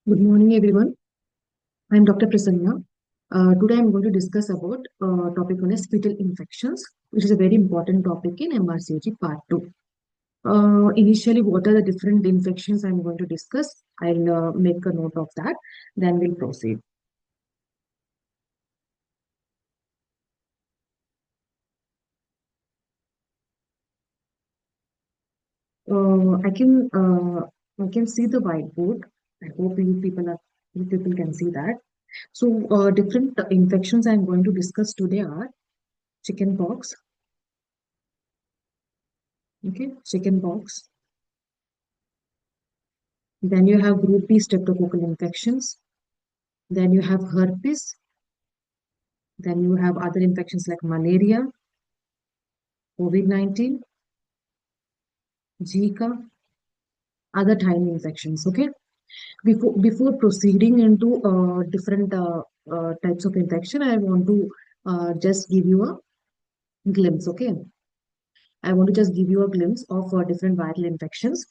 Good morning, everyone. I'm Dr. Prasanna. Today, I'm going to discuss about topic known as fetal infections, which is a very important topic in MRCG Part 2. Initially, what are the different infections I'm going to discuss? I'll make a note of that. Then we'll proceed. I can see the whiteboard. I hope you people can see that. So, different infections I'm going to discuss today are chickenpox. Okay, chickenpox. Then you have group B streptococcal infections. Then you have herpes. Then you have other infections like malaria, COVID-19, Zika, other tiny infections. Okay. Before proceeding into different types of infection, I want to just give you a glimpse. Okay. I want to just give you a glimpse of different viral infections.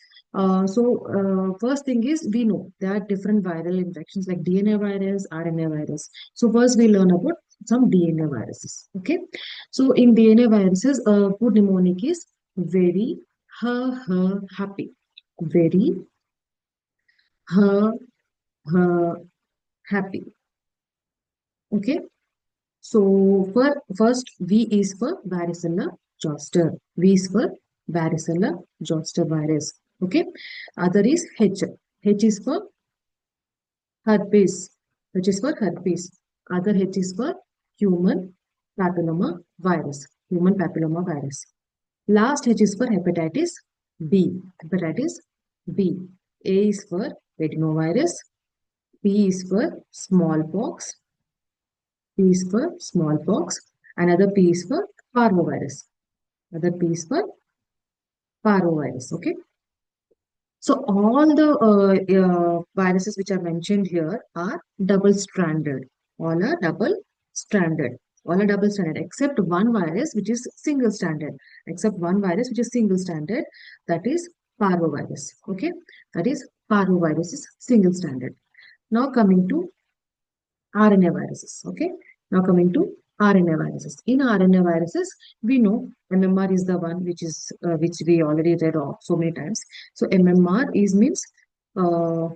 First thing is we know there are different viral infections like DNA virus, RNA virus. So first we learn about some DNA viruses. Okay. So in DNA viruses, good mnemonic is very, happy. Very, ha, happy. Okay. So for first V is for varicella zoster. V is for varicella zoster virus. Okay. Other is H. H is for herpes. H is for herpes. Other H is for human papilloma virus. Human papilloma virus. Last H is for hepatitis B. Hepatitis B. A is for adenovirus. P is for smallpox. P is for smallpox. Another P is for parvovirus. Another P is for parvovirus. Okay. So all the viruses which are mentioned here are double-stranded. All are double-stranded. All are double-stranded except one virus which is single-stranded. Except one virus which is single-stranded, that is parvovirus. Okay, that is parvovirus is single-stranded. Now coming to RNA viruses. Okay. Now coming to RNA viruses. In RNA viruses, we know MMR is the one which we already read of so many times. So MMR is means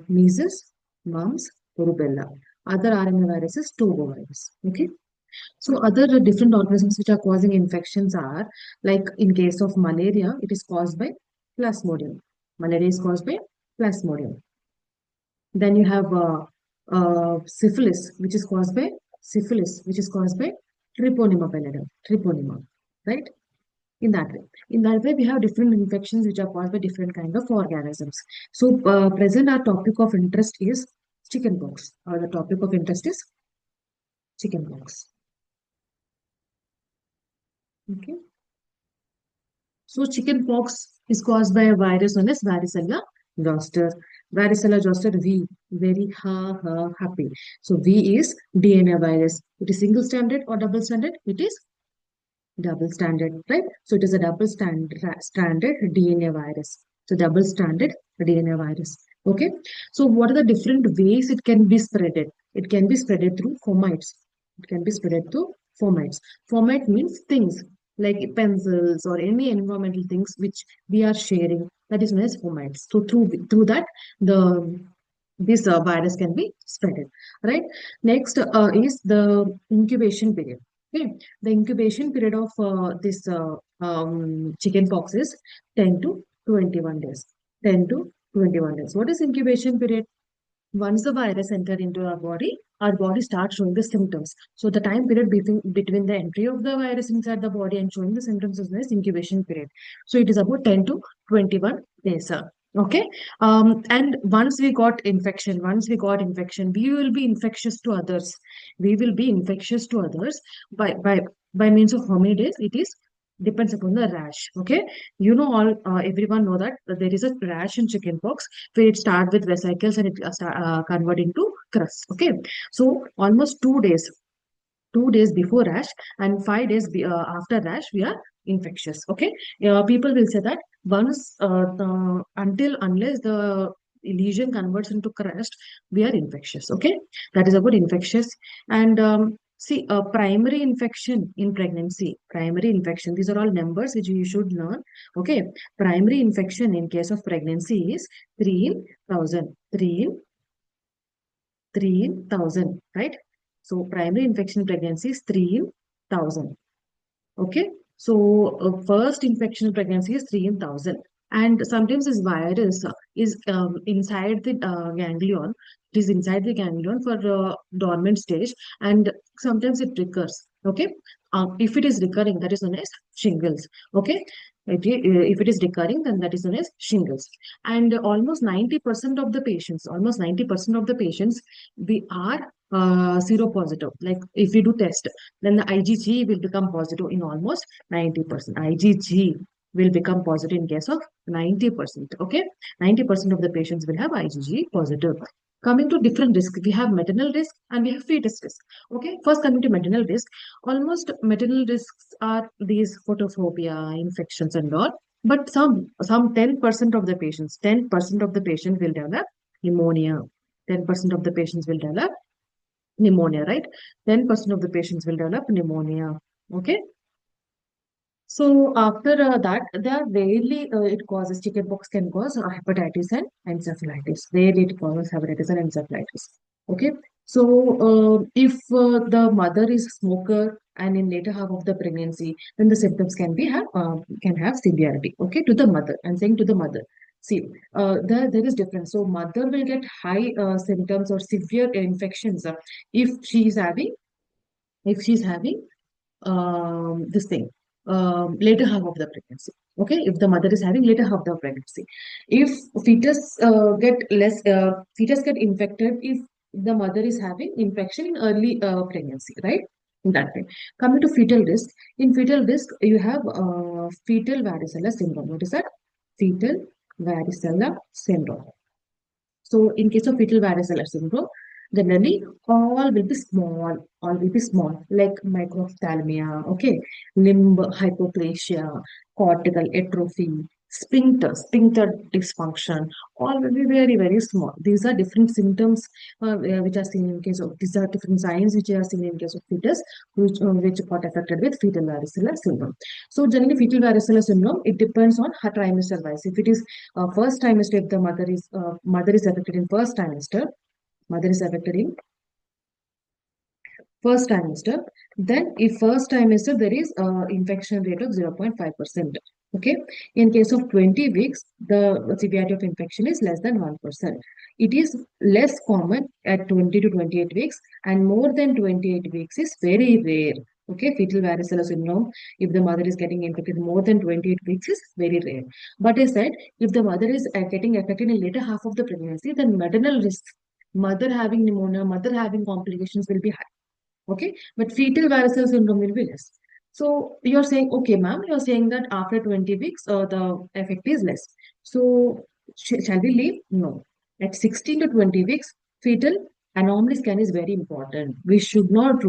measles, mumps, rubella. Other RNA viruses, virus. Okay. So other different organisms which are causing infections are like in case of malaria, it is caused by plasmodium. Malaria is caused by plasmodium. Then you have syphilis, which is caused by Treponema pallidum, Treponema, right? In that way, we have different infections which are caused by different kind of organisms. So, present our topic of interest is chickenpox. The topic of interest is chickenpox. Okay. So chickenpox is caused by a virus known as varicella zoster. Varicella zoster V, very happy. So V is DNA virus. It is single stranded or double stranded? It is double stranded, right? So it is a stranded DNA virus. So double stranded DNA virus. Okay. So what are the different ways it can be spreaded? It can be spreaded through fomites. It can be spreaded through fomites. Fomite means things like pencils or any environmental things which we are sharing. That is known as fomites. So through that the this virus can be spreaded, right? Next is the incubation period. Okay, the incubation period of this chicken pox is 10 to 21 days. 10 to 21 days. What is incubation period? Once the virus entered into our body starts showing the symptoms. So the time period between the entry of the virus inside the body and showing the symptoms is known as incubation period. So it is about 10 to 21 days. Okay. And once we got infection, we will be infectious to others. We will be infectious to others by means of how many days? It is depends upon the rash. Okay. Everyone know that there is a rash in chickenpox where it start with vesicles and it convert into crust. Okay. So almost 2 days, 2 days before rash and 5 days after rash, we are infectious. Okay. People will say that once unless the lesion converts into crust, we are infectious. Okay, that is about infectious. And see, a primary infection in pregnancy, primary infection, these are all numbers which you should learn. Okay, primary infection in case of pregnancy is 3,000, 3,000, right? So primary infection in pregnancy is 3,000. Okay, so first infection pregnancy is 3,000, and sometimes this virus is inside the ganglion. It is inside the ganglion for dormant stage, and sometimes it recurs. Okay, if it is recurring, that is known as shingles. Okay, if it is recurring, then that is known as shingles. And almost 90% of the patients, almost 90% of the patients, we are seropositive. Like if we do test, then the IgG will become positive in almost 90%. IgG will become positive in case of 90%. Okay, 90% of the patients will have IgG positive. Coming to different risk, we have maternal risk and we have fetus risk. Okay, first coming to maternal risk, almost maternal risks are these photophobia, infections, and all. But some 10% of the patients, 10% of the patients will develop pneumonia. 10% of the patients will develop pneumonia, right? 10% of the patients will develop pneumonia. Okay. So after that, they are rarely it causes chickenpox can cause hepatitis and encephalitis. Rarely it causes hepatitis and encephalitis. Okay. So if the mother is a smoker and in later half of the pregnancy, then the symptoms can have severity. Okay, to the mother. I'm saying to the mother. See, there is difference. So mother will get high symptoms or severe infections if she is having if she's having this thing later half of the pregnancy. Okay, if the mother is having later half of the pregnancy, if fetus get infected if the mother is having infection in early pregnancy, right? In that way, coming to fetal risk, in fetal risk you have fetal varicella syndrome. What is that? Fetal varicella syndrome. So in case of fetal varicella syndrome, generally all will be small, like microphthalmia, okay, limb hypoplasia, cortical atrophy, sphincter dysfunction, all will be very, very small. These are different symptoms which are seen in case of, these are different signs which are seen in case of fetus, which got affected with fetal varicella syndrome. So generally fetal varicella syndrome, it depends on her trimester wise. If it is first trimester, if the mother is affected in first trimester, mother is affected in first trimester, then if first trimester there is infection rate of 0.5%. Okay, in case of 20 weeks, the severity of infection is less than 1%. It is less common at 20 to 28 weeks, and more than 28 weeks is very rare. Okay, fetal varicella syndrome, if the mother is getting infected more than 28 weeks, is very rare. But I said, if the mother is getting affected in later half of the pregnancy, then maternal risk, mother having pneumonia, mother having complications will be high. Okay, but fetal varicella syndrome will be less. So you're saying, okay, ma'am, you're saying that after 20 weeks, the effect is less. So shall we leave? No. At 16 to 20 weeks, fetal anomaly scan is very important. We should not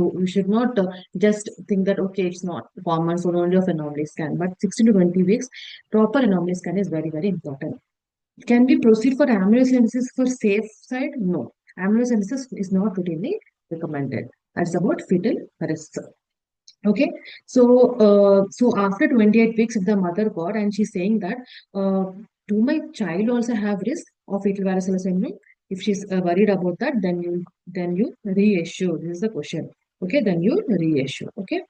just think that okay, it's not common, so only of anomaly scan. But 16 to 20 weeks, proper anomaly scan is very, very important. Can we proceed for amniocentesis for safe side? No. Amniocentesis is not routinely recommended. That's about fetal risk. Okay. So after 28 weeks, if the mother got and she's saying that, do my child also have risk of fetal varicella syndrome? If she's worried about that, then you reassure. This is the question. Okay, then you reassure. Okay.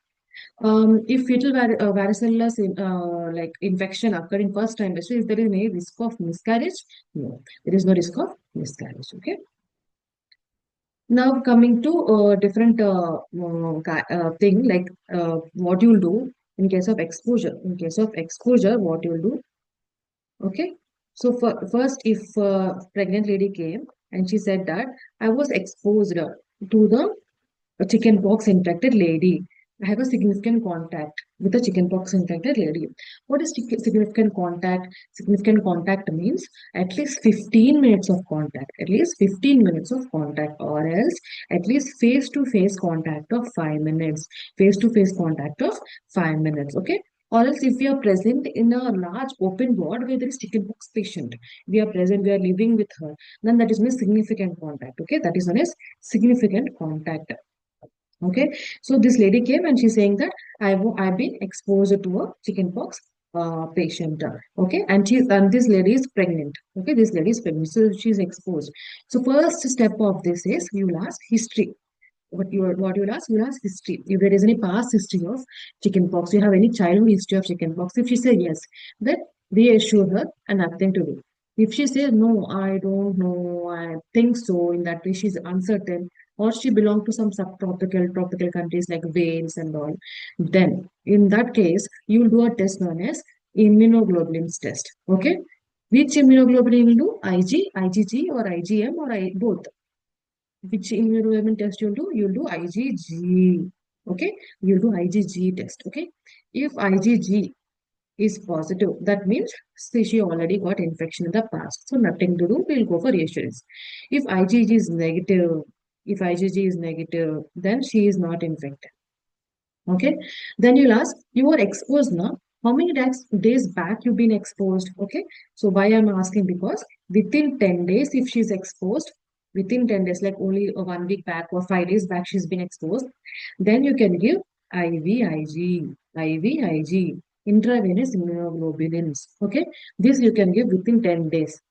If fetal varicella like infection occurred in first trimester, is there any risk of miscarriage? No, there is no risk of miscarriage. Okay. Now coming to different thing like what you'll do in case of exposure. In case of exposure, what you'll do? Okay. So first, if pregnant lady came and she said that I was exposed to the a chickenpox infected lady. I have a significant contact with a chickenpox infected lady. What is significant contact? Significant contact means at least 15 minutes of contact, at least 15 minutes of contact, or else at least face to face contact of 5 minutes, face to face contact of 5 minutes. Okay. Or else if we are present in a large open ward where there is chickenpox patient, we are present, we are living with her, then that is known as significant contact. Okay, that is known as significant contact. Okay, so this lady came and she's saying that I've been exposed to a chickenpox patient. Okay, and this lady is pregnant. Okay, this lady is pregnant, so she's exposed. So first step of this is you will ask history. You'll ask history. If there is any past history of chickenpox, you have any childhood history of chickenpox. If she says yes, then reassure her and nothing to do. If she says no, I don't know, I think so, in that way she's uncertain, or she belongs to some tropical countries like Wales and all, then in that case you'll do a test known as immunoglobulins test. Okay, which immunoglobulin you will do? IG, IgG, or IgM, or both. Which immunoglobulin test you'll do? You'll do IgG. Okay, you'll do IgG test. Okay, if IgG is positive, that means say she already got infection in the past, so nothing to do. We'll go for reassurance. If IgG is negative, if IgG is negative, then she is not infected. Okay, then you'll ask, you were exposed now. How many days back you've been exposed? Okay, so why I'm asking, because within 10 days, if she's exposed, within 10 days, like only a 1 week back or 5 days back, she's been exposed, then you can give IVIG, IVIG, intravenous immunoglobulins. Okay, this you can give within 10 days.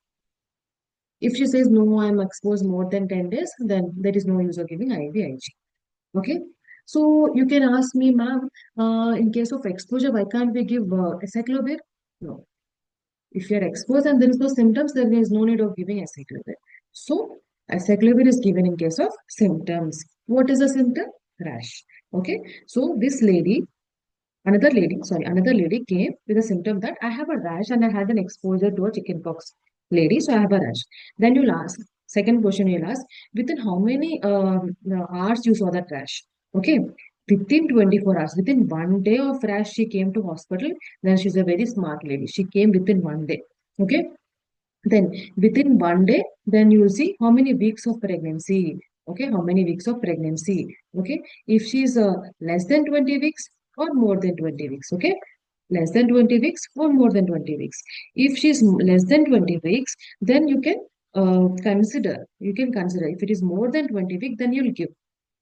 If she says no, I'm exposed more than 10 days, then there is no use of giving IVIG. Okay. So you can ask me, ma'am, in case of exposure, why can't we give acyclovir? No. If you are exposed and there is no symptoms, then there is no need of giving acyclovir. So acyclovir is given in case of symptoms. What is a symptom? Rash. Okay. So this lady, another lady came with a symptom that I have a rash and I had an exposure to a chickenpox lady, so I have a rash. Then you'll ask, second question you'll ask, within how many hours you saw that rash? Okay, within 24 hours, within 1 day of rash, she came to hospital. Then she's a very smart lady. She came within 1 day. Okay, then within 1 day, then you will see how many weeks of pregnancy. Okay, how many weeks of pregnancy. Okay, if she's less than 20 weeks or more than 20 weeks. Okay, less than 20 weeks or more than 20 weeks. If she's less than 20 weeks, then you can consider if it is more than 20 weeks, then you'll give.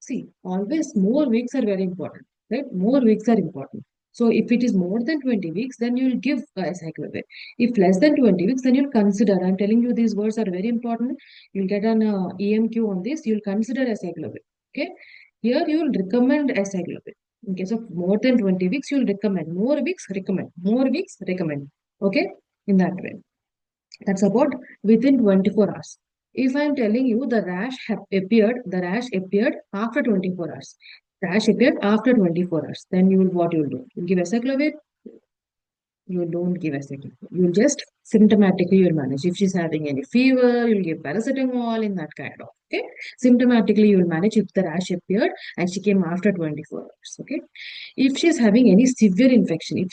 See, always more weeks are very important, right? More weeks are important. So if it is more than 20 weeks, then you'll give a cyclovir. If less than 20 weeks, then you'll consider. I'm telling you, these words are very important. You'll get an EMQ on this. You'll consider a cyclovir. Okay. Here you'll recommend a cyclovir. In case of more than 20 weeks, you'll recommend. More weeks, recommend. More weeks, recommend. Okay. In that way. That's about within 24 hours. If I'm telling you the rash appeared after 24 hours. Rash appeared after 24 hours. Then you will what you'll do? You'll give acyclovir, you don't give acyclovir. You'll just symptomatically you'll manage. If she's having any fever, you'll give paracetamol in that kind of. Okay. Symptomatically you'll manage if the rash appeared and she came after 24 hours. Okay. If she's having any severe infection,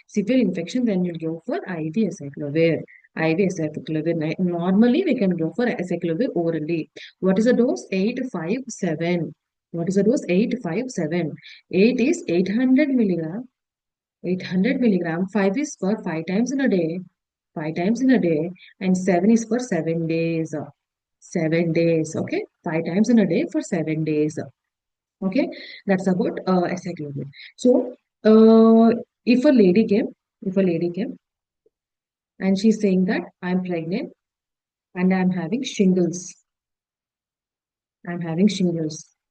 severe infection, then you'll go for IV acyclovir. IV acyclovir. Normally we can go for acyclovir orally. What is the dose? 857. What is the dose? 857. 8 is 800 milligram. 800 milligram. 5 is for 5 times in a day. 5 times in a day. And 7 is for 7 days. 7 days. Okay. 5 times in a day for 7 days. Okay. That's about acyclovir. So, if a lady came, if a lady came and she's saying that I'm pregnant and I'm having shingles.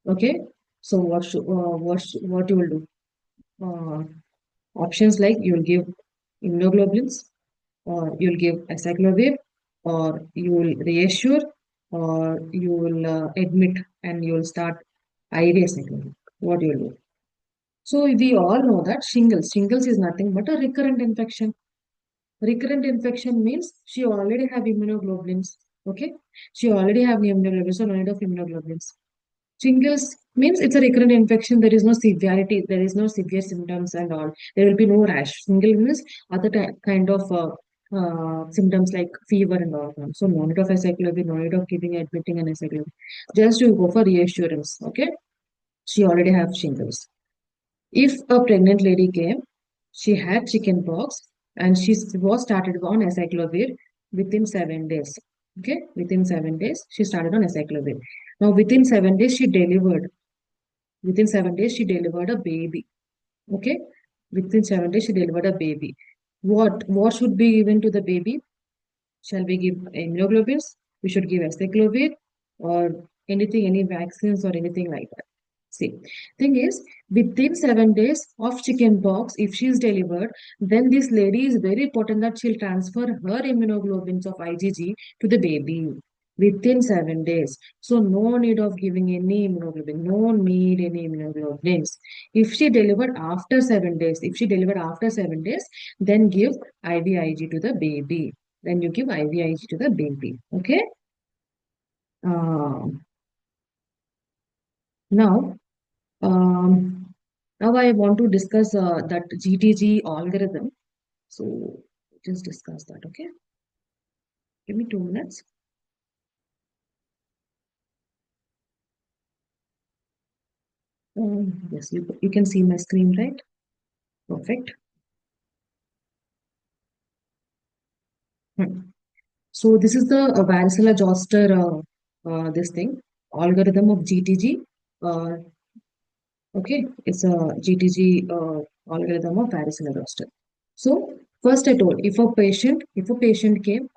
Okay. So what you will do? Uh, Options like you'll give immunoglobulins, or you'll give acyclovir, or you will reassure, or you will admit and you will start IV acyclovir. What you will do? So we all know that shingles. Shingles is nothing but a recurrent infection. Recurrent infection means she already have immunoglobulins. Okay, she already have immunoglobulins, so no need of immunoglobulins. Shingles means it's a recurrent infection. There is no severity. There is no severe symptoms and all. There will be no rash. Shingle means other kind of symptoms like fever and all. So no need of acyclovir, no need of giving admitting an acyclovir. Just you go for reassurance. Okay, she already have shingles. If a pregnant lady came, she had chicken pox and she was started on acyclovir within 7 days. Okay, within 7 days she started on acyclovir. Now within 7 days she delivered. Within 7 days she delivered a baby. Okay, within 7 days she delivered a baby. What should be given to the baby? Shall we give immunoglobulins? We should give acyclovir or anything, any vaccines or anything like that. See, thing is, within 7 days of chicken pox, if she is delivered, then this lady is very important that she'll transfer her immunoglobulins of IgG to the baby within 7 days. So no need of giving any immunoglobulin, no need any immunoglobulins. If she delivered after 7 days, if she delivered after 7 days, then give IVIG to the baby. Then you give IVIG to the baby. Okay. Um, now, um, now I want to discuss that GTG algorithm. So just discuss that. Okay. Give me 2 minutes. Yes, you can see my screen, right? Perfect. Hmm. So this is the varicella zoster this thing algorithm of GTG. Uh, okay, it's a GTG algorithm of varicella zoster. So first I told if a patient came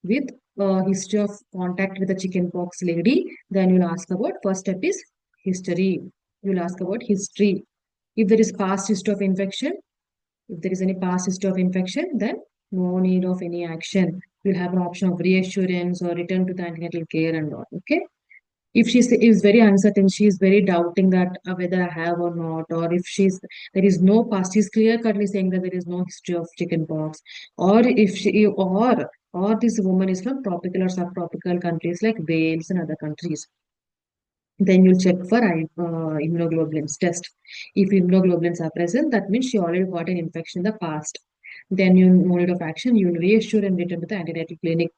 with a history of contact with a chickenpox lady, then you'll ask about first step is history. You'll ask about history. If there is past history of infection, if there is any past history of infection, then no need of any action. You'll have an option of reassurance or return to the antenatal care and all. Okay. If she is very uncertain, she is very doubting that whether I have or not, or if there is no past, she's clear cutly saying that there is no history of chickenpox, or if she or this woman is from tropical or subtropical countries like Wales and other countries, then you'll check for immunoglobulins test. If immunoglobulins are present, that means she already got an infection in the past. Then you no need of action, you'll reassure and return to the antenatal clinic.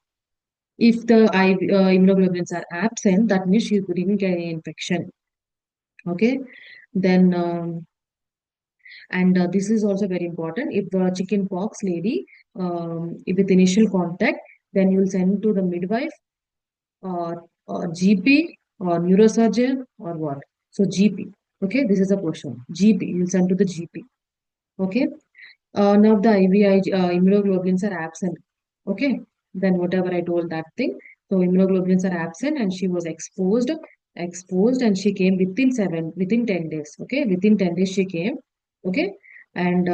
If the immunoglobulins are absent, that means you didn't get any infection. Okay. Then, and this is also very important. If the chicken pox lady, if with initial contact, then you'll send to the midwife or GP or neurosurgeon or what. So GP. Okay. This is a question. GP. You'll send to the GP. Okay. Now the IVI immunoglobulins are absent. Okay, then whatever I told that thing. So immunoglobulins are absent and she was exposed and she came within 10 days. Okay, within 10 days she came. Okay, and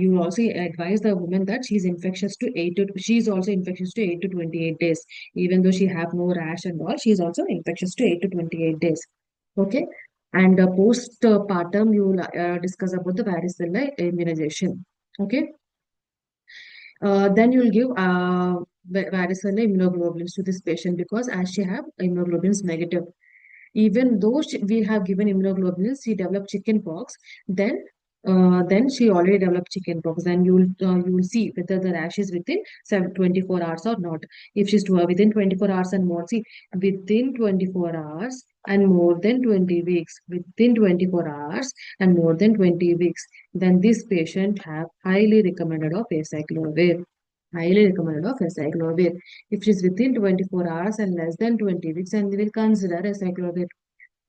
you also advise the woman that she's also infectious to 8 to 28 days. Even though she have no rash and all, she is also infectious to 8 to 28 days. Okay, and postpartum, you will discuss about the varicella immunization. Okay. Then you'll give varicella immunoglobulins to this patient because as she have immunoglobulins negative, even though we have given immunoglobulins, she developed chicken pox. Then she already developed chicken pox. Then you will see whether the rash is within 24 hours or not. If she's within 24 hours and more, see within 24 hours and more than 20 weeks, within 24 hours and more than 20 weeks, then this patient have highly recommended of acyclovir. Highly recommended of acyclovir. If she's within 24 hours and less than 20 weeks, and we will consider acyclovir.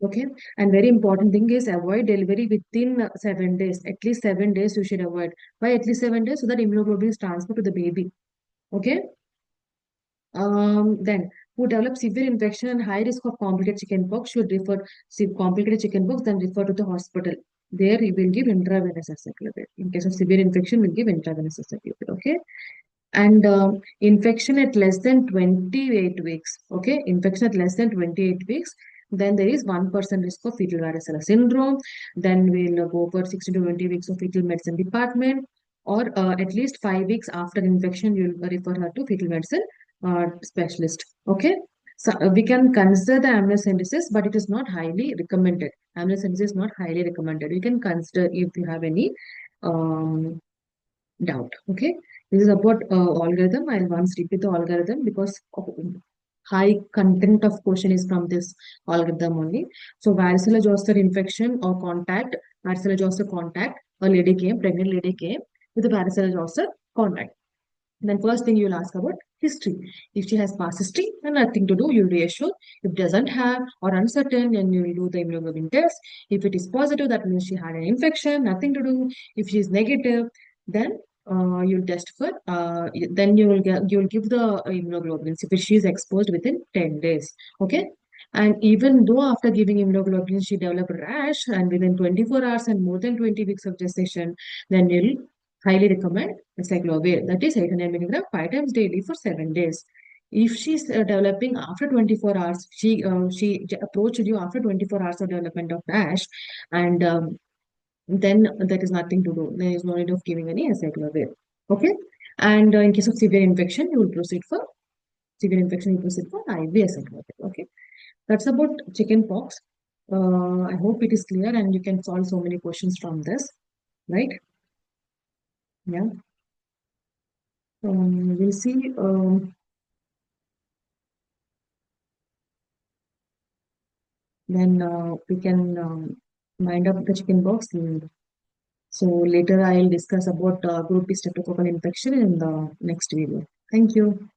Okay. And very important thing is avoid delivery within 7 days. At least 7 days you should avoid. Why at least 7 days? So that immunoglobulin is transferred to the baby. Okay. Then who develop severe infection and high risk of complicated chickenpox should refer complicated chickenpox, then refer to the hospital. There you will give intravenous acyclovir. In case of severe infection, we'll give intravenous acyclovir. Okay. And infection at less than 28 weeks. Okay, infection at less than 28 weeks. Then there is 1% risk of fetal varicella syndrome. Then we'll go for 16 to 20 weeks of fetal medicine department, or at least 5 weeks after infection, you'll refer her to fetal medicine specialist. Okay. So we can consider the amniocentesis, but it is not highly recommended. Amniocentesis is not highly recommended. You can consider if you have any um, doubt. Okay. This is about algorithm. I'll once repeat the algorithm because high content of question is from this algorithm only. So varicella zoster infection or contact, varicella zoster contact, a lady came, pregnant lady came with a varicella zoster contact. Then first thing you'll ask about history. If she has past history, then nothing to do, you'll reassure. If doesn't have or uncertain, then you'll do the immunoglobulin test. If it is positive, that means she had an infection, nothing to do. If she is negative, then you'll test for, then you'll give the immunoglobulins if she is exposed within 10 days. Okay. And even though after giving immunoglobulin, she developed a rash and within 24 hours and more than 20 weeks of gestation, then you'll highly recommend cyclovir, that is 800 milligram 5 times daily for 7 days. If she's developing after 24 hours, she approached you after 24 hours of development of rash, and then there is nothing to do. There is no need of giving any cyclovir. Okay, and in case of severe infection, you will proceed for severe infection. You proceed for IV cyclovir. Okay, that's about chicken pox. I hope it is clear and you can solve so many questions from this, right? Yeah. We'll see. Then we can wind up the chicken box. And so later I'll discuss about group B streptococcal infection in the next video. Thank you.